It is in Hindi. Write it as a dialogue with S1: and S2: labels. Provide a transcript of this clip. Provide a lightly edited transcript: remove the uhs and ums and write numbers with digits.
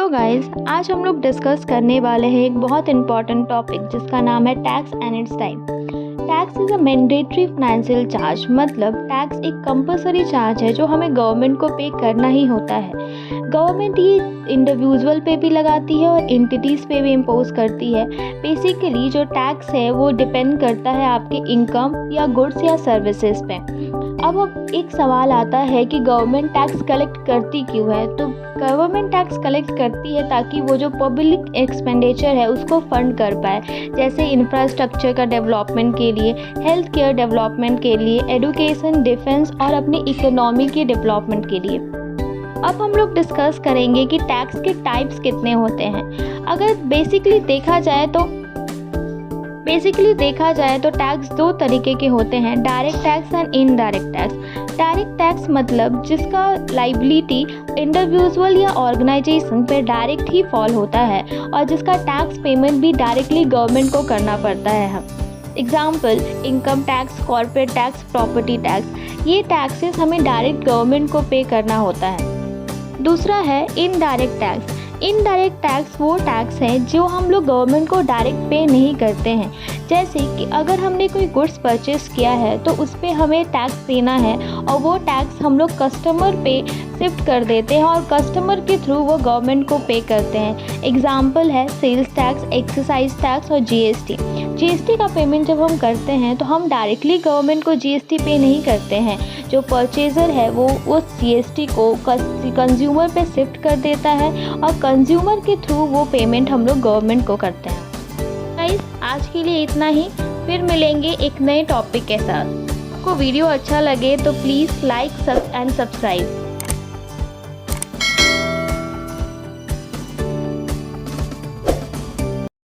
S1: हेलो गाइस, आज हम लोग डिस्कस करने वाले हैं एक बहुत इंपॉर्टेंट टॉपिक जिसका नाम है tax and it's type. Tax is a mandatory financial charge, मतलब टैक्स एक कंपलसरी चार्ज है जो हमें गवर्नमेंट को पे करना ही होता है। गवर्नमेंट ये इंडिविजुअल पे भी लगाती है और एंटिटीज़ पे भी इम्पोज करती है। बेसिकली जो टैक्स है वो डिपेंड करता है आपके इनकम या गुड्स या सर्विसेज पे। अब एक सवाल आता है कि गवर्नमेंट टैक्स कलेक्ट करती क्यों है। तो गवर्नमेंट टैक्स कलेक्ट करती है ताकि वो जो पब्लिक एक्सपेंडिचर है उसको फंड कर पाए, जैसे इंफ्रास्ट्रक्चर का डेवलपमेंट के लिए, हेल्थ केयर डेवलपमेंट के लिए, एजुकेशन, डिफेंस और अपनी इकोनॉमी के डेवलपमेंट के लिए। अब हम लोग डिस्कस करेंगे कि टैक्स के टाइप्स कितने होते हैं। अगर बेसिकली देखा जाए तो टैक्स दो तरीके के होते हैं, direct tax and indirect tax. Direct tax मतलब जिसका लाइबिलिटी इंडिविजुअल या ऑर्गेनाइजेशन पे डायरेक्ट ही फॉल होता है और जिसका टैक्स पेमेंट भी डायरेक्टली गवर्नमेंट को करना पड़ता है। Example, income tax, corporate tax, property tax. ये टैक्सेस हमें डायरेक्ट गवर्नमेंट को पे करना होता है। दूसरा है इनडायरेक्ट टैक्स। इनडायरेक्ट टैक्स वो टैक्स है जो हम लोग गवर्नमेंट को डायरेक्ट पे नहीं करते हैं। जैसे कि अगर हमने कोई गुड्स परचेस किया है तो उस पर हमें टैक्स देना है और वो टैक्स हम लोग कस्टमर पे शिफ्ट कर देते हैं और कस्टमर के थ्रू वो गवर्नमेंट को पे करते हैं। एग्जाम्पल है सेल्स टैक्स, एक्साइज टैक्स और जीएसटी। जीएसटी का पेमेंट जब हम करते हैं तो हम डायरेक्टली गवर्नमेंट को जीएसटी पे नहीं करते हैं। जो परचेज़र है वो उस जीएसटी को कंज्यूमर पे शिफ्ट कर देता है और कंज्यूमर के थ्रू वो पेमेंट हम लोग गवर्नमेंट को करते हैं। गाइस, आज के लिए इतना ही, फिर मिलेंगे एक नए टॉपिक के साथ। आपको वीडियो अच्छा लगे तो प्लीज़ लाइक एंड सब्सक्राइब।